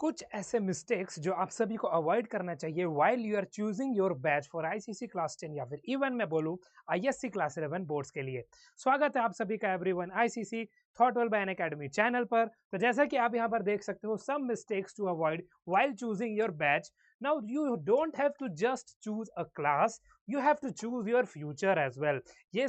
कुछ ऐसे मिस्टेक्स जो आप सभी को अवॉइड करना चाहिए while you are choosing your batch for ICSE class 10 या फिर इवन मैं बोलूं आईएससी क्लास 11 बोर्ड्स के लिए। स्वागत है आप सभी का everyone ICC Thoughtwell by academy channel पर। तो जैसा कि आप यहां पर देख सकते हो some mistakes to avoid while choosing your batch. Now you don't have to just choose a class, you have to choose your future as well. ये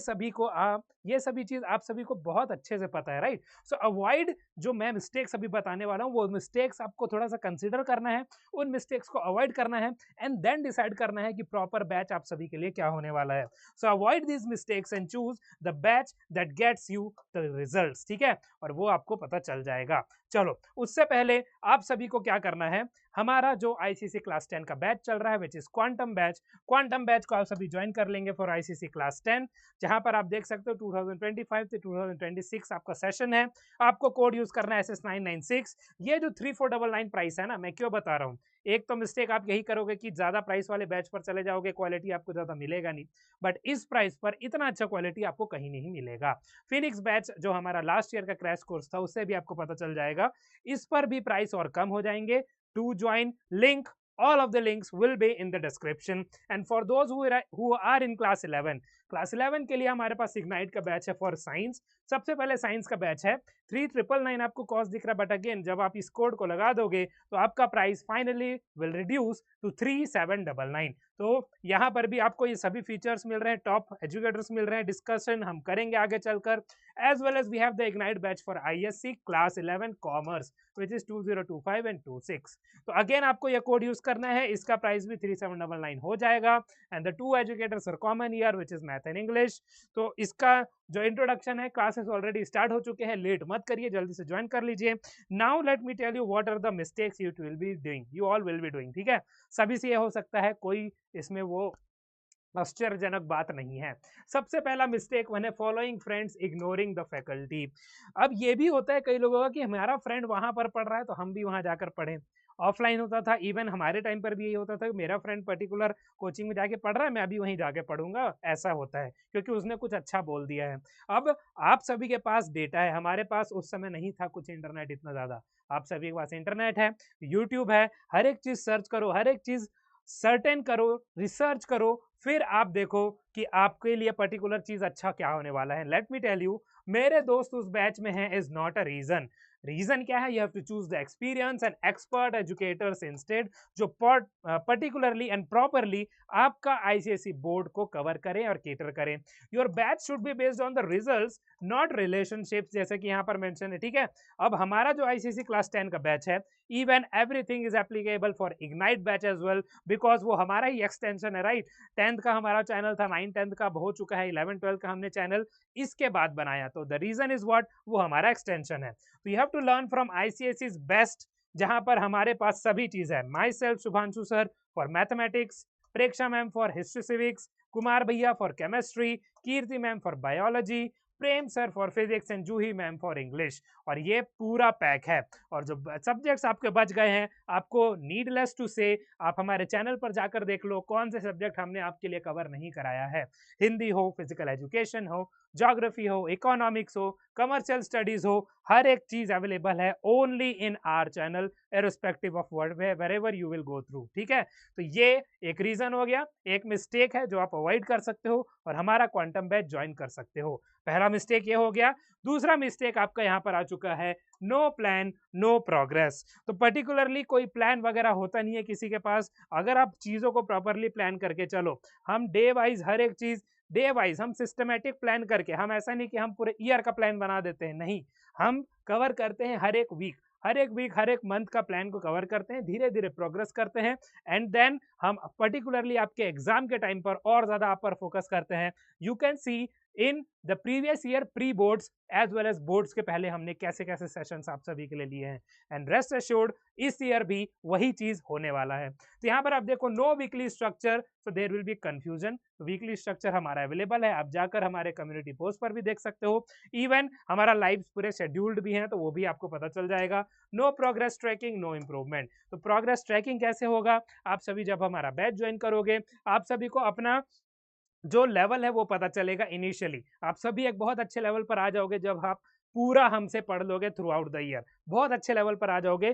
सभी चीज आप सभी को बहुत अच्छे से पता है, राइट? सो अवॉइड जो मैं मिस्टेक्स अभी बताने वाला हूँ वो मिस्टेक्स आपको थोड़ा सा कंसिडर करना है, उन मिस्टेक्स को अवॉइड करना है एंड देन डिसाइड करना है कि प्रॉपर बैच आप सभी के लिए क्या होने वाला है। So avoid these mistakes and choose the batch that gets you the results, ठीक है? और वो आपको पता चल जाएगा। चलो उससे पहले आप सभी को क्या करना है, हमारा जो आईसीसी क्लास 10 का बैच चल रहा है विच इज क्वांटम बैच को आप सभी ज्वाइन कर लेंगे फॉर आईसीसी क्लास 10, जहां पर आप देख सकते हो 2025 से 2026 आपका सेशन है। आपको कोड यूज करना है SS996। ये जो 3499 प्राइस है ना, मैं क्यों बता रहा हूँ, एक तो मिस्टेक आप यही करोगे कि ज्यादा प्राइस वाले बैच पर चले जाओगे, क्वालिटी आपको ज्यादा मिलेगा नहीं, बट इस प्राइस पर इतना अच्छा क्वालिटी आपको कहीं नहीं मिलेगा। फिनिक्स बैच जो हमारा लास्ट ईयर का क्रैश कोर्स था उससे भी आपको पता चल जाएगा, इस पर भी प्राइस और कम हो जाएंगे। To join link, all of the links will be in the description and for those who are in class 11 के लिए हमारे पास इग्नाइट का बैच है फॉर साइंस। सबसे पहले साइंस का बैच है 3999 आपको कॉस्ट दिख रहा है, बट अगेन जब आप इस कोड को लगा दोगे तो आपका price finally will reduce to 3799। तो यहाँ पर भी आपको ये सभी फीचर्स मिल रहे हैं, टॉप एजुकेटर्स मिल रहे हैं, डिस्कशन हम करेंगे आगे चलकर, as well as we have the Ignite batch for ISC class 11 commerce which is 2025 and 26। तो अगेन आपको ये कोड यूज करना है, इसका प्राइस भी 3799 हो जाएगा and the two educators are common year which is math and English. तो इसका जो इंट्रोडक्शन है, क्लासेस ऑलरेडी स्टार्ट हो चुके हैं, लेट मत करिए, जल्दी से ज्वाइन कर लीजिए। Now let me tell you what are the mistakes you will be doing, you all will be doing, ठीक है? सभी से ये हो सकता है, कोई इसमें वो आश्चर्यजनक बात नहीं है। सबसे पहला मिस्टेक वन है following friends ignoring the faculty. अब ये भी होता है कई लोगों का कि हमारा फ्रेंड वहां पर पढ़ रहा है तो हम भी वहां जाकर पढ़ें। ऑफलाइन होता था, इवन हमारे टाइम पर भी यही होता था, मेरा फ्रेंड पर्टिकुलर कोचिंग में जाके पढ़ रहा है, मैं अभी वहीं जाके पढ़ूंगा, ऐसा होता है क्योंकि उसने कुछ अच्छा बोल दिया है। अब आप सभी के पास डेटा है, हमारे पास उस समय नहीं था कुछ इंटरनेट इतना ज्यादा, आप सभी के पास इंटरनेट है, यूट्यूब है, हर एक चीज सर्च करो, हर एक चीज सर्टेन करो, रिसर्च करो, फिर आप देखो कि आपके लिए पर्टिकुलर चीज अच्छा क्या होने वाला है। लेट मी टेल यू, मेरे दोस्त उस बैच में हैं is not a reason. Reason क्या है? You have to choose the experience and expert educators instead, जो पर्टिकुलरली एंड प्रॉपरली आपका आईसीएसई बोर्ड को कवर करें और केटर करें। Your batch should be based on the results not relationships, जैसे कि यहाँ पर मेंशन है, ठीक है? अब हमारा जो आईसीएसई क्लास 10 का बैच है, even everything is applicable for Ignite batch as well, because वो हमारा ही एक्सटेंशन है, राइट? 10th का हमारा चैनल था, 9 10th का हो चुका है, 11 12 का हमने चैनल इसके बाद बनाया, तो द रीजन इज व्हाट, वो हमारा एक्सटेंशन है। तो you have to learn from ICSE's best, जहां पर हमारे पास सभी चीज है। Myself Shubhanshu sir for mathematics, Preksha ma'am for history civics, Kumar भैया for chemistry, Kirti ma'am for biology, Prem sir for physics and Juhi ma'am for English. और ये पूरा पैक है। और जो सब्जेक्ट्स आपके बच गए हैं, आपको नीडलेस टू से आप हमारे चैनल पर जाकर देख लो कौन से सब्जेक्ट हमने आपके लिए कवर नहीं कराया है। हिंदी हो, फिजिकल एजुकेशन हो, ज्योग्राफी हो, इकोनॉमिक्स हो, कमर्शियल स्टडीज हो, हर एक चीज अवेलेबल है only in our channel, irrespective of wherever you will go through, ठीक है? तो ये एक रीजन हो गया, एक मिस्टेक है जो आप अवॉइड कर सकते हो और हमारा क्वांटम बैच ज्वाइन कर सकते हो। पहला मिस्टेक ये हो गया। दूसरा मिस्टेक आपका यहाँ पर आ चुका है, नो प्लान नो प्रोग्रेस। तो पर्टिकुलरली कोई प्लान वगैरह होता नहीं है किसी के पास। अगर आप चीजों को प्रॉपरली प्लान करके चलो, हम डे वाइज हर एक चीज डे वाइज हम सिस्टमेटिक प्लान करके, हम ऐसा नहीं कि हम पूरे ईयर का प्लान बना देते हैं, नहीं, हम कवर करते हैं हर एक वीक, हर एक मंथ का प्लान को कवर करते हैं, धीरे धीरे प्रोग्रेस करते हैं एंड देन हम पर्टिकुलरली आपके एग्जाम के टाइम पर और ज्यादा आप पर फोकस करते हैं। You can see in the previous year pre boards as well as boards के पहले हमने कैसे कैसे सेशंस आप सभी के लिए लिए हैं, एंड रेस्ट एश्योर्ड इस ईयर भी वही चीज होने वाला है। तो यहाँ पर आप देखो, no weekly structure, so there will be confusion. Weekly structure हमारा अवेलेबल है, आप जाकर हमारे कम्युनिटी पोस्ट पर भी देख सकते हो, इवन हमारा लाइव पूरे शेड्यूल्ड भी है, तो वो भी आपको पता चल जाएगा। No progress tracking no improvement. तो प्रोग्रेस ट्रैकिंग कैसे होगा? आप सभी जब हमारा बैच ज्वाइन करोगे, आप सभी को अपना जो लेवल है वो पता चलेगा। इनिशियली आप सभी एक बहुत अच्छे लेवल पर आ जाओगे जब आप पूरा हमसे पढ़ लोगे थ्रू आउट द ईयर, बहुत अच्छे लेवल पर आ जाओगे।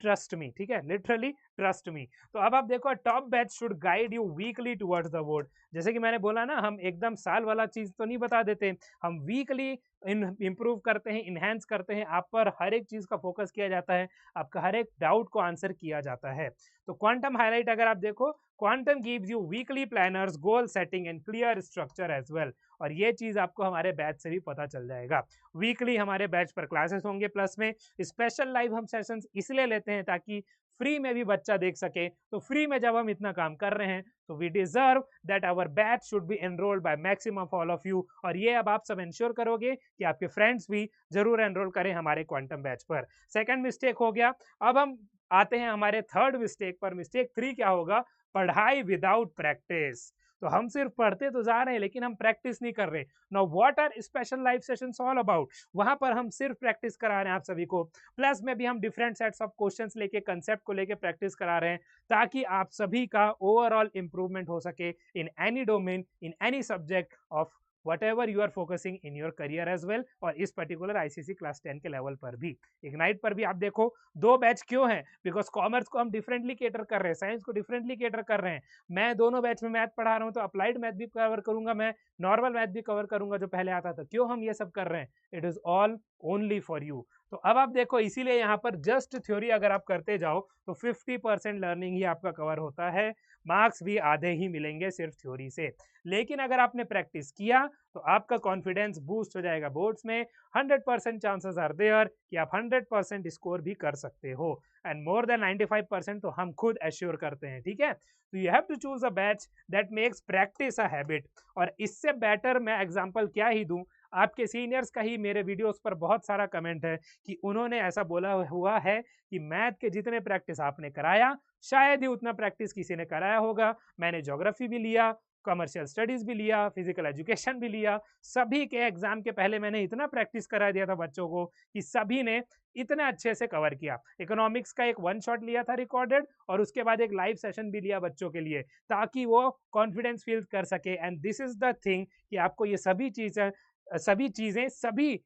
ट्रस्ट मी, ठीक है, लिटरली ट्रस्ट मी। तो अब आप देखो, top batch should guide you weekly towards the board. जैसे कि मैंने बोला ना, हम एकदम साल वाला चीज तो नहीं बता देते, हम वीकली इम्प्रूव करते हैं, इनहेंस करते हैं, आप पर हर एक चीज का फोकस किया जाता है, आपका हर एक डाउट को आंसर किया जाता है। तो क्वांटम हाईलाइट अगर आप देखो, Quantum gives you weekly planners, goal setting and clear structure as well. और ये चीज आपको हमारे बैच से भी पता चल जाएगा। वीकली हमारे बैच पर क्लासेस होंगे, प्लस में स्पेशल लाइव हम सेशंस इसलिए लेते हैं ताकि फ्री में भी बच्चा देख सके। तो फ्री में जब हम इतना काम कर रहे हैं तो we deserve that our batch should be enrolled by maximum of all of you. और ये अब आप सब इंश्योर करोगे कि आपके फ्रेंड्स भी जरूर एनरोल करें हमारे क्वांटम बैच पर। सेकंड मिस्टेक हो गया। अब हम आते हैं हमारे थर्ड मिस्टेक पर। मिस्टेक 3 क्या होगा? पढ़ाई विदाउट प्रैक्टिस। तो हम सिर्फ पढ़ते तो जा रहे हैं लेकिन हम प्रैक्टिस नहीं कर रहे। Now what are special live sessions all about? वहां पर हम सिर्फ प्रैक्टिस करा रहे हैं आप सभी को, प्लस में भी हम डिफरेंट सेट्स ऑफ क्वेश्चंस लेके, कंसेप्ट को लेके प्रैक्टिस करा रहे हैं ताकि आप सभी का ओवरऑल इंप्रूवमेंट हो सके in any domain, in any subject of whatever you are focusing in your career as well। और इस पर्टिकुलर आईसीसी क्लास 10 के लेवल पर भी, इग्नाइट पर भी आप देखो 2 बैच क्यों हैं? बिकॉज कॉमर्स को हम डिफरेंटली केटर कर रहे हैं, साइंस को डिफरेंटली केटर कर रहे हैं। मैं दोनों बैच में मैथ पढ़ा रहा हूँ तो अप्लाइड मैथ भी कवर करूंगा, मैं नॉर्मल मैथ भी कवर करूंगा जो पहले आता था। क्यों हम ये सब कर रहे हैं? It is all only for you. तो अब आप देखो, इसीलिए यहाँ पर जस्ट थ्योरी अगर आप करते जाओ तो 50% लर्निंग ही आपका कवर होता है, मार्क्स भी आधे ही मिलेंगे सिर्फ थ्योरी से। लेकिन अगर आपने प्रैक्टिस किया तो आपका कॉन्फिडेंस बूस्ट हो जाएगा बोर्ड्स में। 100% चांसेस आर देयर कि आप 100% स्कोर भी कर सकते हो, एंड मोर देन 95% तो हम खुद एश्योर करते हैं, ठीक है। तो you have to choose a batch that makes practice a habit. और इससे बेटर मैं एग्जांपल क्या ही दूं, आपके सीनियर्स का ही मेरे वीडियोस पर बहुत सारा कमेंट है कि उन्होंने ऐसा बोला हुआ है कि मैथ के जितने प्रैक्टिस आपने कराया शायद ही उतना प्रैक्टिस किसी ने कराया होगा। मैंने ज्योग्राफी भी लिया, कमर्शियल स्टडीज भी लिया, फिजिकल एजुकेशन भी लिया, सभी के एग्जाम के पहले मैंने इतना प्रैक्टिस करा दिया था बच्चों को कि सभी ने इतने अच्छे से कवर किया। इकोनॉमिक्स का एक 1 शॉट लिया था रिकॉर्डेड, और उसके बाद एक लाइव सेशन भी लिया बच्चों के लिए ताकि वो कॉन्फिडेंस फील कर सके। And this is the thing कि आपको ये सभी चीजें सभी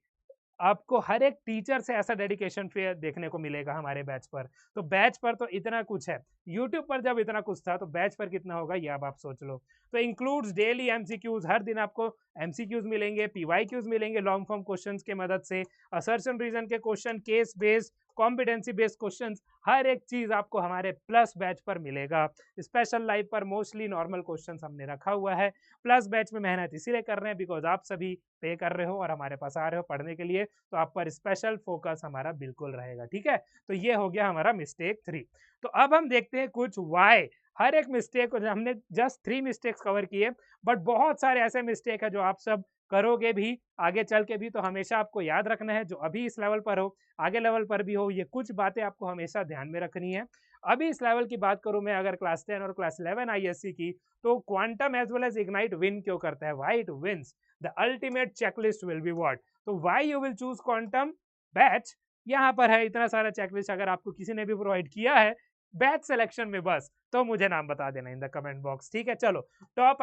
आपको हर एक टीचर से ऐसा डेडिकेशन देखने को मिलेगा हमारे बैच पर। तो बैच पर तो इतना कुछ है, यूट्यूब पर जब इतना कुछ था तो बैच पर कितना होगा ये अब आप सोच लो। तो इंक्लूड्स डेली एमसीक्यूज, हर दिन आपको एमसीक्यूज मिलेंगे, पीवाईक्यूज मिलेंगे लॉन्ग फॉर्म क्वेश्चंस के मदद से, असर्शन रीजन के question, case based, competency based questions, हर एक चीज आपको हमारे प्लस बैच पर मिलेगा। स्पेशल लाइव पर मोस्टली नॉर्मल क्वेश्चंस हमने रखा हुआ है। प्लस बैच में मेहनत इसीलिए कर रहे हैं बिकॉज आप सभी पे कर रहे हो और हमारे पास आ रहे हो पढ़ने के लिए, तो आप पर स्पेशल फोकस हमारा बिल्कुल रहेगा, ठीक है। तो ये हो गया हमारा मिस्टेक 3। तो अब हम देखते हैं कुछ वाई। हर एक मिस्टेक को, हमने जस्ट 3 मिस्टेक्स कवर किए, बट बहुत सारे ऐसे मिस्टेक है जो आप सब करोगे भी आगे चल के भी। तो हमेशा आपको याद रखना है, जो अभी इस लेवल पर हो आगे लेवल पर भी हो, ये कुछ बातें आपको हमेशा ध्यान में रखनी है। अभी इस लेवल की बात करूं मैं, अगर क्लास 10 और क्लास 11 आईएससी की, तो Quantum as well as Ignite win क्यों करता है? Why it wins? The ultimate checklist will be what? तो why you will choose Quantum batch? यहाँ पर है इतना सारा चेकलिस्ट, अगर आपको किसी ने भी प्रोवाइड किया है बैच सिलेक्शन में बस, तो मुझे नाम बता देना इन द कमेंट बॉक्स, ठीक है। चलो, टॉप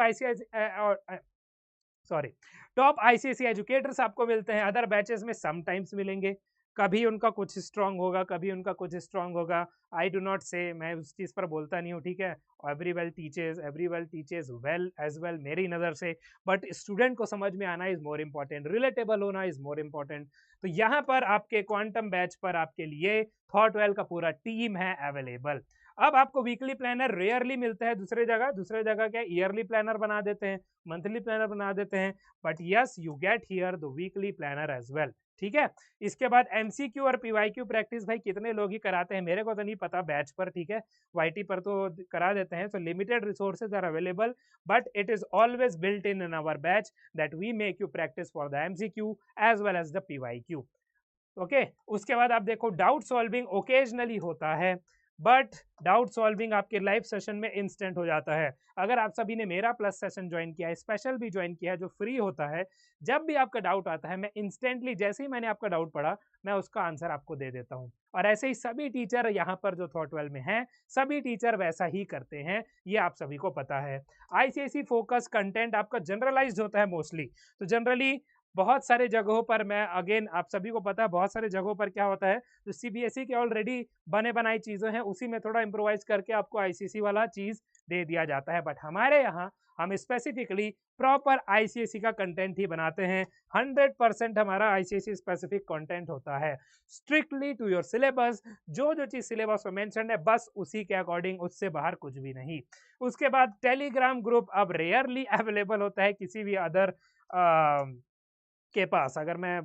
आईसीएसई एजुकेटर्स आपको मिलते हैं, अदर बैचेस में समटाइम्स मिलेंगे, कभी उनका कुछ स्ट्रांग होगा, कभी उनका कुछ स्ट्रांग होगा। आई डू नॉट से, मैं उस चीज़ पर बोलता नहीं हूँ, ठीक है। Every well teaches well as well मेरी नज़र से, बट स्टूडेंट को समझ में आना इज मोर इम्पॉर्टेंट, रिलेटेबल होना इज मोर इम्पॉर्टेंट। तो यहाँ पर आपके क्वांटम बैच पर आपके लिए थॉट वेल का पूरा टीम है अवेलेबल। अब आपको वीकली प्लानर रेयरली मिलता है, दूसरे जगह क्या ईयरली प्लानर बना देते हैं, मंथली प्लानर बना देते हैं, but yes you get here the weekly planner as well, ठीक है। इसके बाद एमसीक्यू और पीवाईक्यू प्रैक्टिस भाई कितने लोग ही कराते हैं, मेरे को तो नहीं पता बैच पर, ठीक है। वाईटी पर तो करा देते हैं, so limited resources are available, but it is always built in our batch that we make you practice for the MCQ as well as the PYQ। Okay, उसके बाद आप देखो डाउट सॉल्विंग ओकेजनली होता है, बट डाउट सॉल्विंग आपके live session में instant हो जाता है। अगर आप सभी ने मेरा प्लस सेशन ज्वाइन किया है, स्पेशल भी ज्वाइन किया है जो फ्री होता है, जब भी आपका डाउट आता है मैं इंस्टेंटली, जैसे ही मैंने आपका डाउट पढ़ा, मैं उसका आंसर आपको दे देता हूँ। और ऐसे ही सभी टीचर यहाँ पर जो थॉट वेल में हैं, सभी टीचर वैसा ही करते हैं, ये आप सभी को पता है। आईसीएसई फोकस कंटेंट आपका जनरलाइज्ड होता है मोस्टली, तो जनरली बहुत सारे जगहों पर मैं अगेन आप सभी को पता है बहुत सारे जगहों पर क्या होता है, जो सीबीएसई के ऑलरेडी बने बनाई चीजें हैं उसी में थोड़ा इम्प्रोवाइज करके आपको आईसीएसई वाला चीज दे दिया जाता है। बट हमारे यहाँ हम स्पेसिफिकली प्रॉपर आईसीएसई का कंटेंट ही बनाते हैं। 100% हमारा आईसीएसई स्पेसिफिक कंटेंट होता है, स्ट्रिक्टली टू योर सिलेबस। जो जो चीज सिलेबस में मेंशन है बस उसी के अकॉर्डिंग, उससे बाहर कुछ भी नहीं। उसके बाद टेलीग्राम ग्रुप अब रेयरली अवेलेबल होता है किसी भी अदर के पास, अगर मैं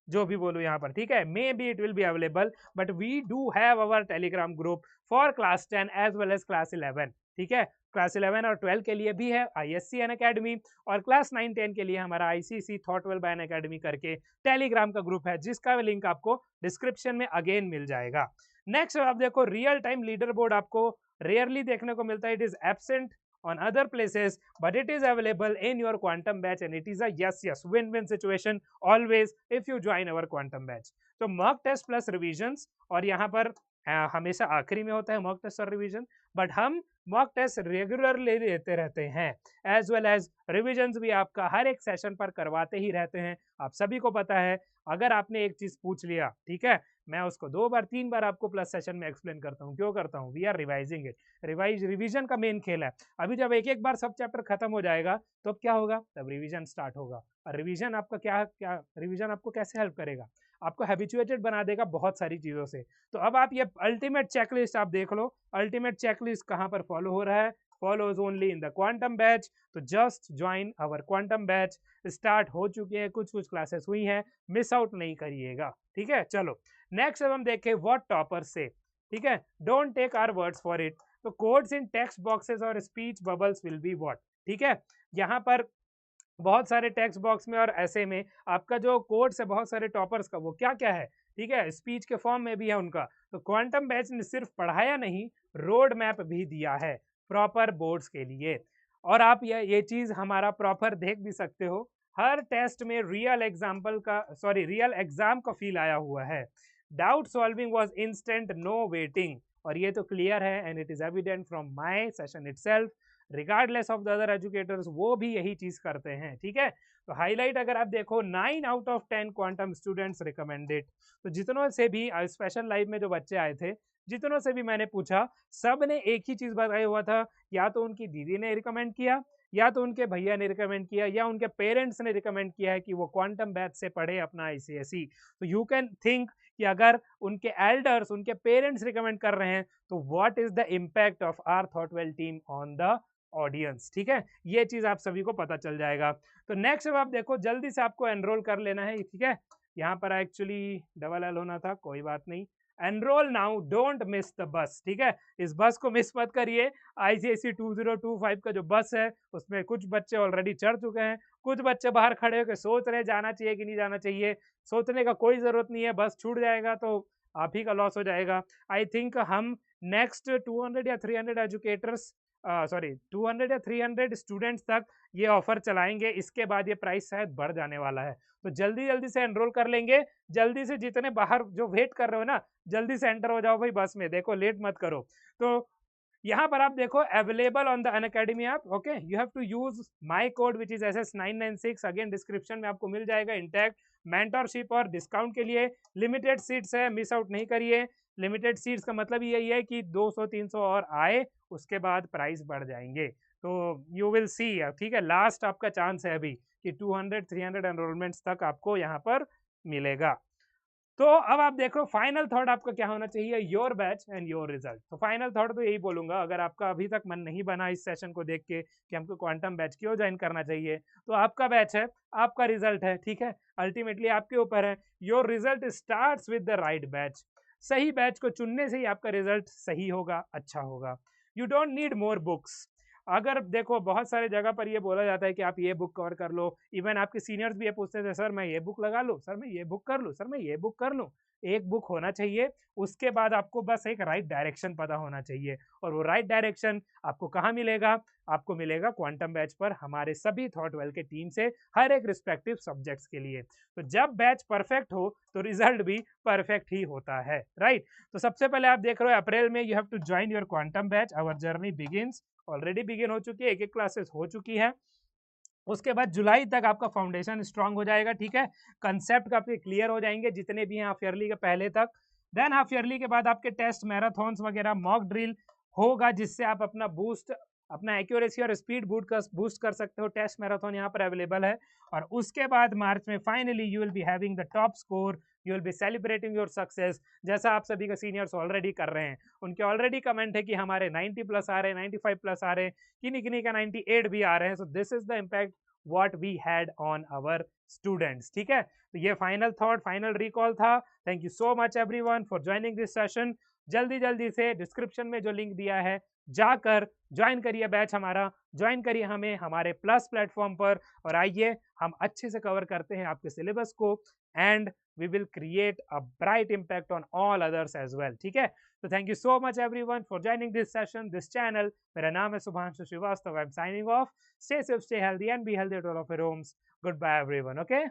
जो भी बोलूं यहाँ पर, ठीक है, maybe it will be available, but we do have our Telegram group for class 10 as well as class 11। ठीक है, क्लास 11 और 12 के लिए भी है आईएससी एन अकेडमी, और क्लास 9 10 के लिए हमारा ICSE thought well by Unacademy करके टेलीग्राम का ग्रुप है, जिसका लिंक आपको डिस्क्रिप्शन में अगेन मिल जाएगा। नेक्स्ट आप देखो, रियल टाइम लीडर बोर्ड आपको रेयरली देखने को मिलता है, it is absent on other places, but it is available in your quantum batch, and it is a yes win-win situation always if you join our quantum batch. तो mock test plus revisions, और यहाँ पर हमेशा आखिरी में होता है mock test और रिवीजन, बट हम मॉक टेस्ट रेगुलरली लेते रहते हैं, एज वेल एज रिविजन्स भी आपका हर एक सेशन पर करवाते ही रहते हैं। आप सभी को पता है, अगर आपने एक चीज पूछ लिया, ठीक है, मैं उसको 2 बार 3 बार आपको प्लस सेशन में एक्सप्लेन करता हूँ। क्यों करता हूँ? We are revising it. Revision का मेन खेल है। अभी जब एक एक बार सब चैप्टर खत्म हो जाएगा तो अब क्या होगा, तब रिवीजन स्टार्ट होगा। और रिवीजन आपका रिवीजन आपको कैसे हेल्प करेगा, आपको हैबिचुएटेड बना देगा बहुत सारी चीजों से। तो अब आप ये अल्टीमेट चेकलिस्ट आप देख लो, अल्टीमेट चेकलिस्ट कहाँ पर फॉलो हो रहा है, follows only in the quantum batch. तो just join our quantum batch, start हो चुके हैं, कुछ कुछ क्लासेस हुई हैं, मिस आउट नहीं करिएगा। ठीक है, चलो नेक्स्ट अब हम देखें व्हाट टॉपर से। ठीक है, don't take our words for it. तो कोड्स इन टेक्स्ट बॉक्सेस और speech bubbles will be what. ठीक है, यहाँ पर बहुत सारे टेक्स्ट बॉक्स में और ऐसे में आपका जो कोड्स है बहुत सारे टॉपर्स का, वो क्या क्या है, ठीक है, स्पीच के फॉर्म में भी है उनका। तो क्वांटम बैच ने सिर्फ पढ़ाया नहीं, रोड मैप भी दिया है प्रॉपर बोर्ड्स के लिए। और आप ये चीज हमारा प्रॉपर देख भी सकते हो, हर टेस्ट में रियल एग्जाम का फील आया हुआ है। Doubt solving was instant, no waiting, और ये तो क्लियर है, and it is evident from my session itself. Regardless of the other educators, वो भी यही चीज करते हैं। ठीक है, तो हाईलाइट अगर आप देखो 9 out of 10 quantum students recommended. तो जितनों से भी स्पेशल लाइव में जो बच्चे आए थे, जितनों से भी मैंने पूछा, सब ने एक ही चीज बताया हुआ था, या तो उनकी दीदी ने रिकमेंड किया, या तो उनके भैया ने रिकमेंड किया, या उनके पेरेंट्स ने रिकमेंड किया है कि वो क्वांटम बैच से पढ़े अपना आईसीएसई। तो यू कैन थिंक कि अगर उनके एल्डर्स, उनके पेरेंट्स रिकमेंड कर रहे हैं, तो what is the impact of our Thoughtwell team on the audience. ठीक है, ये चीज आप सभी को पता चल जाएगा। तो नेक्स्ट अब आप देखो, जल्दी से आपको एनरोल कर लेना है। ठीक है, यहाँ पर एक्चुअली डबल एल होना था, कोई बात नहीं, enrol now, don't miss the bus. ठीक है, इस बस को मिस मत करिए। आईसीएसई 2025 का जो बस है उसमें कुछ बच्चे ऑलरेडी चढ़ चुके हैं, कुछ बच्चे बाहर खड़े होकर सोच रहे जाना चाहिए कि नहीं जाना चाहिए। सोचने का कोई जरूरत नहीं है, बस छूट जाएगा तो आप ही का लॉस हो जाएगा। आई थिंक हम नेक्स्ट 200 या 300 एजुकेटर्स 200 या 300 स्टूडेंट्स तक ये ऑफर चलाएंगे। इसके बाद ये प्राइस शायद बढ़ जाने वाला है, तो जल्दी जल्दी से एनरोल कर लेंगे। जल्दी से, जितने बाहर जो वेट कर रहे हो ना, जल्दी से एंटर हो जाओ भाई बस में, देखो लेट मत करो। तो यहाँ पर आप देखो, available on the Unacademy app. Okay, you have to use my code which is SS996, again description में आपको मिल जाएगा। इंटैक्ट मेंटरशिप और डिस्काउंट के लिए लिमिटेड सीट्स है, मिस आउट नहीं करिए। लिमिटेड सीट्स का मतलब यही है कि 200-300 और आए, उसके बाद प्राइस बढ़ जाएंगे। तो यू विल सी, ठीक है, लास्ट आपका चांस है अभी कि 200-300 एनरोलमेंट्स तक आपको यहाँ पर मिलेगा। तो अब आप देखो, फाइनल थॉट आपका क्या होना चाहिए, your batch and your result. तो फाइनल थॉट तो यही बोलूंगा, अगर आपका अभी तक मन नहीं बना इस सेशन को देख के कि हमको क्वांटम बैच क्यों ज्वाइन करना चाहिए, तो आपका बैच है, आपका रिजल्ट है। ठीक है, अल्टीमेटली आपके ऊपर है। Your result starts with the right batch. सही बैच को चुनने से ही आपका रिजल्ट सही होगा, अच्छा होगा। You don't need more books. अगर देखो, बहुत सारे जगह पर ये बोला जाता है कि आप ये बुक कवर कर लो, इवन आपके सीनियर्स भी ये पूछते थे, सर मैं ये बुक लगा लूँ, सर मैं ये बुक कर लूँ, सर मैं ये बुक कर लूँ। एक बुक होना चाहिए, उसके बाद आपको बस एक राइट डायरेक्शन पता होना चाहिए। और वो राइट डायरेक्शन आपको कहाँ मिलेगा? आपको मिलेगा क्वांटम बैच पर, हमारे सभी थॉटवेल के टीम से, हर एक रिस्पेक्टिव सब्जेक्ट्स के लिए। तो जब बैच परफेक्ट हो तो रिजल्ट भी परफेक्ट ही होता है, राइट। तो सबसे पहले आप देख रहे हो, अप्रैल में you have to join your Quantum batch. Our journey begins, already begin हो चुकी है, एक एक क्लासेस हो चुकी है। उसके बाद जुलाई तक आपका फाउंडेशन स्ट्रांग हो जाएगा, ठीक है। कंसेप्ट आपके क्लियर हो जाएंगे जितने भी हैं हाफ ईयरली के पहले तक। देन हाफ ईयरली के बाद आपके टेस्ट, मैराथॉन्स वगैरह, मॉक ड्रिल होगा, जिससे आप अपना एक्यूरेसी और स्पीड बूस्ट कर सकते हो। टेस्ट मैराथन यहाँ पर अवेलेबल है। और उसके बाद मार्च में finally you will be having the top score, you will be celebrating your success, जैसा आप सभी का सीनियर्स ऑलरेडी कर रहे हैं। उनके ऑलरेडी कमेंट है कि हमारे 90 प्लस आ रहे हैं, 95 प्लस आ रहे हैं, किन्हीं किन्हीं का 98 भी आ रहे हैं। So this is the impact what we had on our students, ठीक है। तो ये फाइनल थॉट, फाइनल रिकॉल था। Thank you so much everyone for joining this session. जल्दी जल्दी से डिस्क्रिप्शन में जो लिंक दिया है जाकर ज्वाइन करिए बैच हमारा, ज्वाइन करिए हमें हमारे प्लस प्लेटफॉर्म पर, और आइए हम अच्छे से कवर करते हैं आपके सिलेबस को, and we will create a bright impact on all others as well, ठीक है। तो thank you so much everyone for joining this session, this channel. मेरा नाम है Subhanshu Srivastava. I am signing off. Stay safe, stay healthy, and be healthy at all of your homes. Goodbye, everyone. Okay.